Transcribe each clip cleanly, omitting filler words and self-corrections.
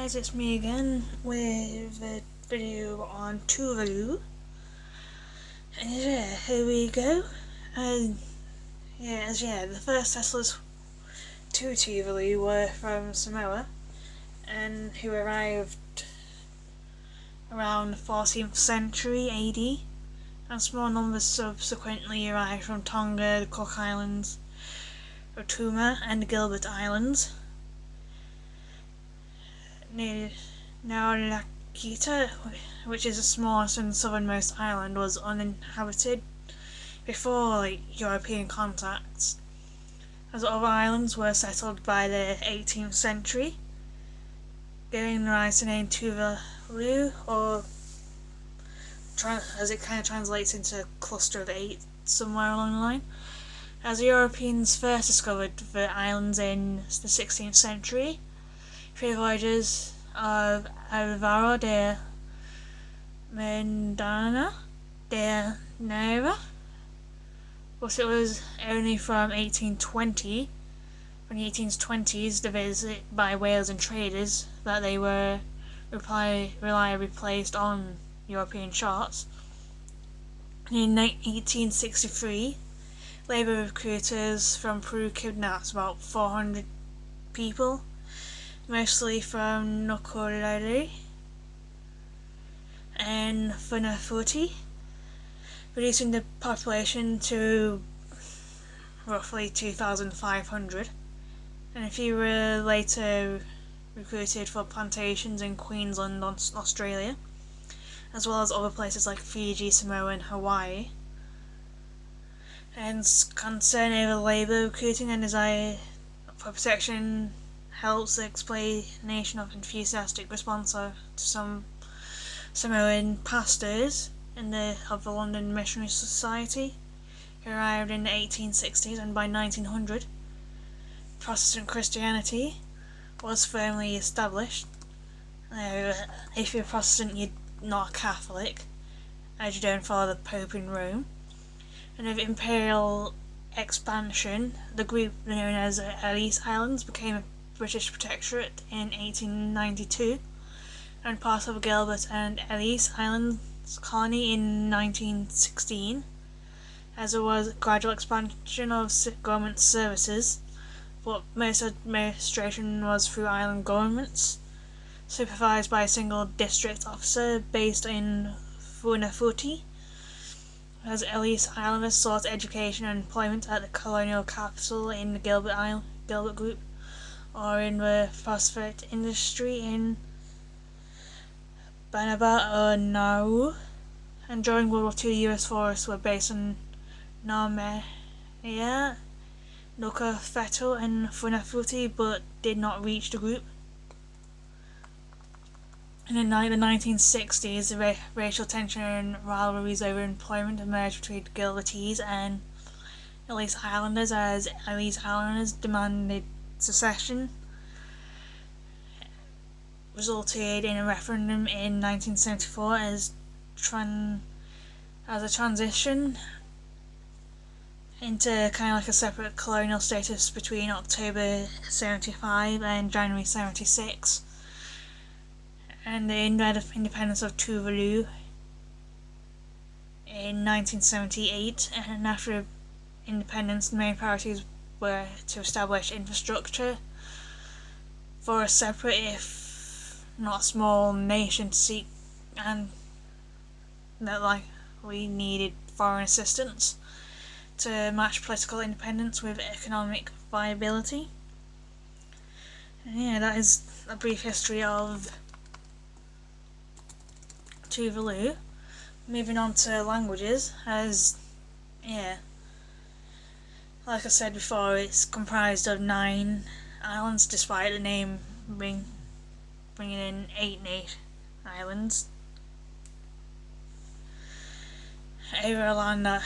guys, it's me again with a video on Tuvalu. And yeah, here we go. And the first settlers to Tuvalu were from Samoa, and who arrived around the 14th century AD, and small numbers subsequently arrived from Tonga, the Cook Islands, Rotuma, and the Gilbert Islands. Narakita, which is the smallest and southernmost island, was uninhabited before European contacts, as other islands were settled by the 18th century, giving rise to the name Tuvalu, or as it kind of translates into cluster of 8 somewhere along the line. As the Europeans first discovered the islands in the 16th century, 3 voyages of Alvaro de Mendana de Neva, but it was only from the 1820s, the visit by whalers and traders, that they were reliably placed on European charts. In 1863, labour recruiters from Peru kidnapped about 400 people, mostly from Nuku'alofa and Funafuti, reducing the population to roughly 2,500, and a few were later recruited for plantations in Queensland, Australia, as well as other places like Fiji, Samoa and Hawaii. And concern over labour recruiting and desire for protection helps the explanation of enthusiastic response to some Samoan pastors of the London Missionary Society, who arrived in the 1860s, and by 1900 Protestant Christianity was firmly established. If you're Protestant, you're not a Catholic, as you don't follow the Pope in Rome. And with imperial expansion, the group known as Ellice Islands became a British protectorate in 1892, and part of Gilbert and Ellice Islands colony in 1916, as there was gradual expansion of government services, but most administration was through island governments, supervised by a single district officer based in Funafuti, as Ellice Islanders sought education and employment at the colonial capital in the Gilbert Group, or in the phosphate industry in Banaba or Nauru. And during World War II, the US forests were based in Namea, Nukafeto and Funafuti, but did not reach the group. And in the 1960s, the racial tension and rivalries over employment emerged between Gilbertese and Ellice Islanders, as Ellice Islanders demanded secession, resulted in a referendum in 1974 as a transition into kind of like a separate colonial status between October 75 and January 76, and the independence of Tuvalu in 1978. And after independence, the main priorities were to establish infrastructure for a separate, if not small, nation to seek, and that we needed foreign assistance to match political independence with economic viability. And yeah, that is a brief history of Tuvalu. Moving on to languages, like I said before, it's comprised of 9 islands, despite the name bringing in 8 islands. Over a land that,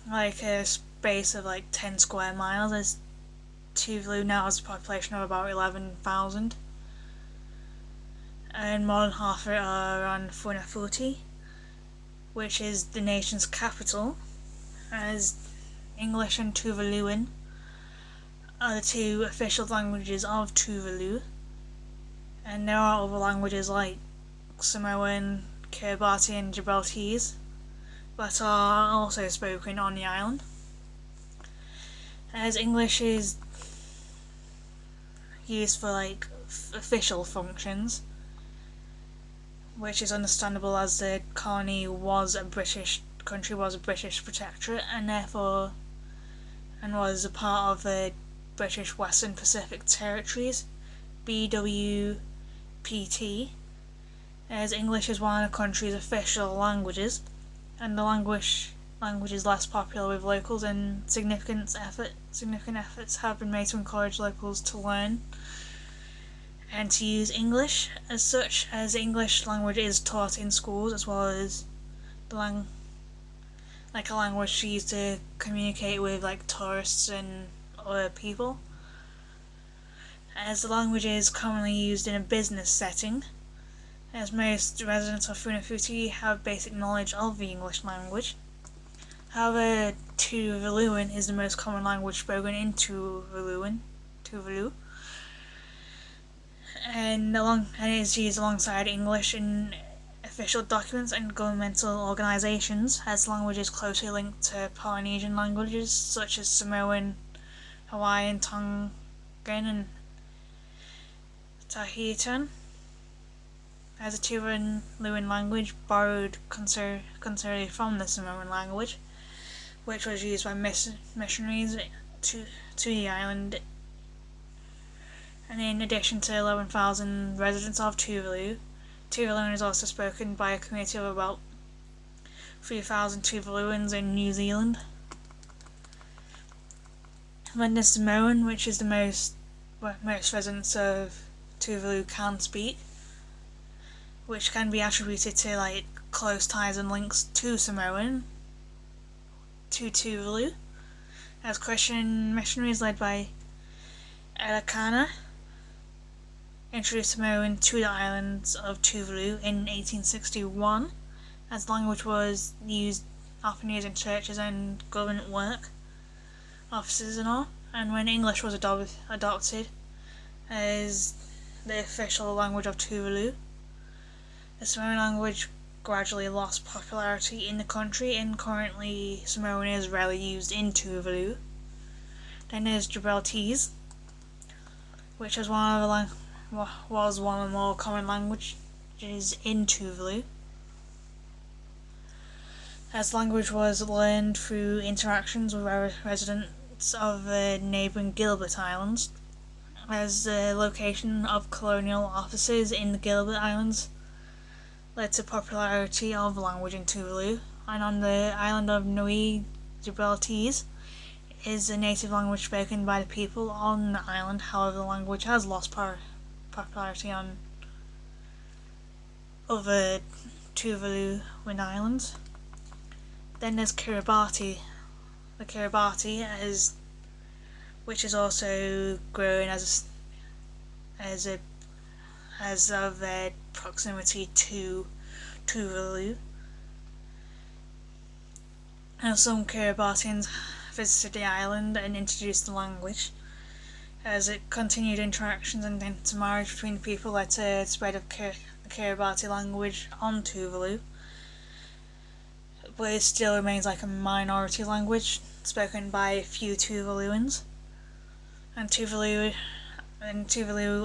a space of 10 square miles, as Tuvalu now has a population of about 11,000. And more than half of it are on Funafuti, which is the nation's capital, as English and Tuvaluan are the 2 official languages of Tuvalu, and there are other languages like Samoan, Kiribati and Gibraltese that are also spoken on the island. As English is used for like official functions, which is understandable as the colony was a British protectorate and therefore was a part of the British Western Pacific Territories, BWPT, as English is one of the country's official languages, and the language is less popular with locals, and significant efforts have been made to encourage locals to learn and to use English. As such, as the English language is taught in schools as well as a language used to communicate with like tourists and other people. As the language is commonly used in a business setting, as most residents of Funafuti have basic knowledge of the English language. However, Tuvaluan is the most common language spoken in Tuvalu, and is used alongside English in official documents and governmental organisations, as language is closely linked to Polynesian languages such as Samoan, Hawaiian, Tongan and Tahitian. As a Tuvaluan language borrowed considerably from the Samoan language, which was used by missionaries to the island. And in addition to 11,000 residents of Tuvalu, Tuvaluan is also spoken by a community of about 3,000 Tuvaluans in New Zealand. Then there's Samoan, which is the most residents of Tuvalu can speak, which can be attributed to like close ties and links to Tuvalu, as Christian missionaries led by Elikana introduced Samoan to the islands of Tuvalu in 1861, as language was often used in churches and government work offices and all, and when English was adopted as the official language of Tuvalu, the Samoan language gradually lost popularity in the country, and currently Samoan is rarely used in Tuvalu. Then there's Gibraltese, which was one of the more common languages in Tuvalu, as language was learned through interactions with residents of the neighbouring Gilbert Islands, as the location of colonial offices in the Gilbert Islands led to popularity of language in Tuvalu, and on the island of Niue, Gibraltese is a native language spoken by the people on the island. However, the language has lost popularity on other Tuvaluan islands. Then there's Kiribati. The Kiribati which is also growing as of their proximity to Tuvalu. Now, some Kiribatians visited the island and introduced the language, as it continued interactions and intermarriage between the people led to the spread of the Kiribati language on Tuvalu, but it still remains like a minority language spoken by a few Tuvaluans, and Tuvalu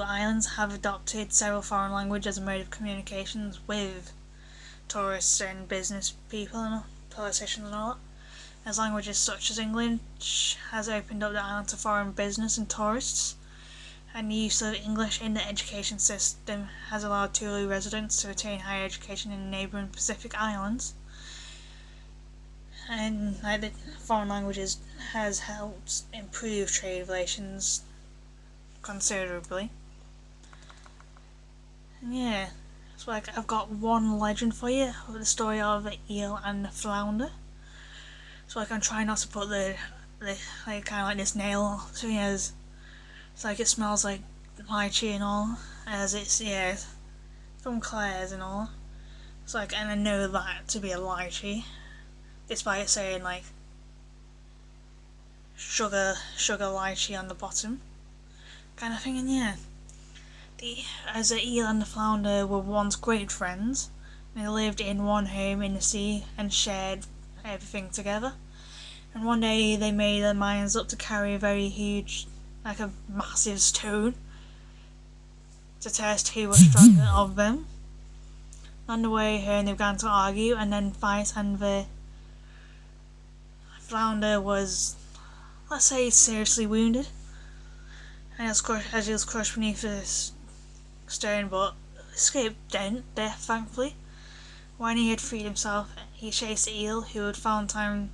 Islands have adopted several foreign languages as a mode of communications with tourists and business people and politicians and all that, as languages such as English has opened up the island to foreign business and tourists, and the use of English in the education system has allowed Tuvalu residents to attain higher education in neighbouring Pacific islands, and the foreign languages has helped improve trade relations considerably. And yeah, so I've got one legend for you of the story of the eel and the flounder. So I'm trying not to put the kind of like this nail to me, as it's like it smells like lychee and all, as it's from Claire's and all. So and I know that to be a lychee, despite it saying like sugar lychee on the bottom, kind of thing. And As the eel and the flounder were once great friends, they lived in one home in the sea and shared everything together. And one day they made their minds up to carry a very huge, like a massive stone, to test who was stronger of them. On the way home they began to argue and then fight, and the flounder was, let's say, seriously wounded, and as he was crushed beneath the stone, but escaped death thankfully. When he had freed himself, he chased the eel, who had found time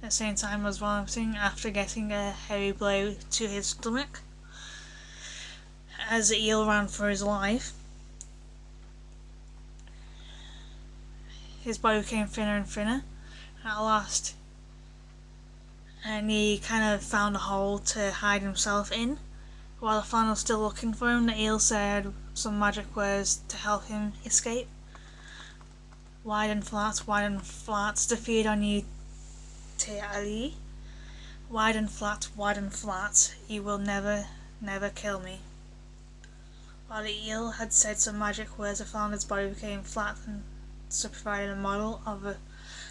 at the same time was vomiting after getting a heavy blow to his stomach. As the eel ran for his life, his body became thinner and thinner, and at last, and he kind of found a hole to hide himself in. While the flounder was still looking for him, the eel said some magic words to help him escape. Wide and flat, to feed on you, te ali. Wide and flat, you will never, never kill me. While the eel had said some magic words, the flounder's body became flat, and so provided a model of the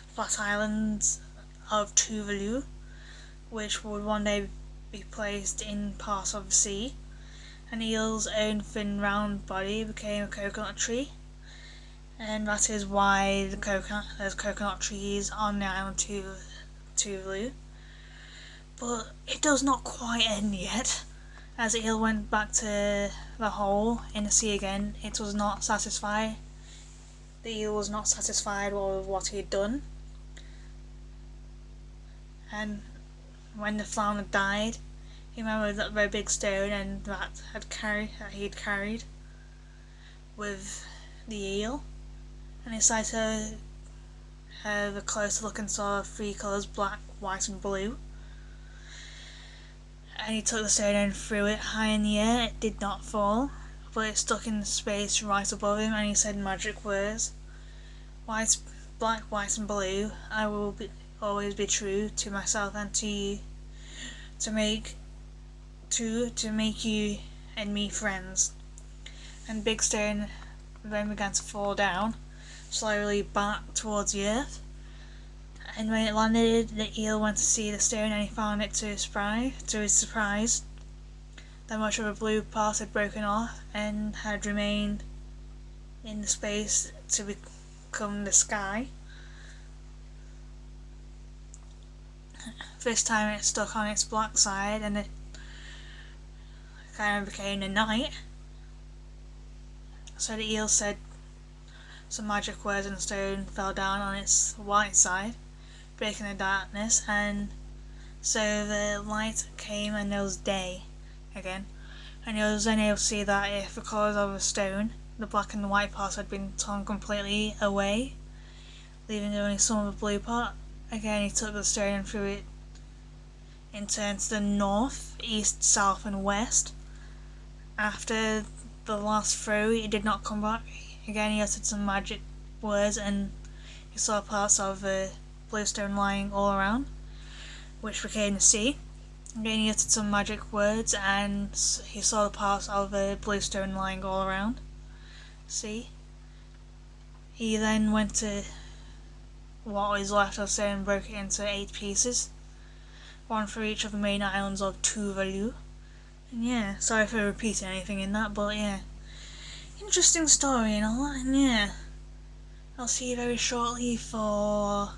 flat island of Tuvalu, which would one day be placed in part of the sea. And the eel's own thin round body became a coconut tree, and that is why there's coconut trees on the island Tuvalu. But it does not quite end yet. As the eel went back to the hole in the sea again, it was not satisfied. The eel was not satisfied with what he had done, and when the flounder died, he remembered that very big stone and that he had carried with the eel, and he decided to have a closer look and saw three colours: black, white and blue. And he took the stone and threw it high in the air. It did not fall, but it stuck in space right above him, and he said magic words: black, white and blue, I will always be true to myself and to you, to make you and me friends. And big stone then began to fall down slowly back towards the earth, and when it landed, the eel went to see the stone, and he found it to his surprise that much of the blue part had broken off and had remained in the space to become the sky. This time it stuck on its black side, and it kind of became the night. So the eel said some magic words, and the stone fell down on its white side, breaking the darkness, and so the light came and there was day again. And he was then able to see that if the colours of the stone, the black and the white part, had been torn completely away, leaving only some of the blue part. Again he took the stone and threw it in turn to the north, east, south and west. After the last throw it did not come back. Again he uttered some magic words, and he saw parts of the blue stone lying all around, which became the sea. Again he uttered some magic words, and he saw the parts of the blue stone lying all around. See? He then went to what was left of the stone and broke it into 8 pieces, one for each of the main islands of Tuvalu. And yeah, sorry for repeating anything in that, but yeah, interesting story and all that, and yeah, I'll see you very shortly for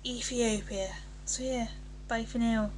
Ethiopia. So yeah, bye for now.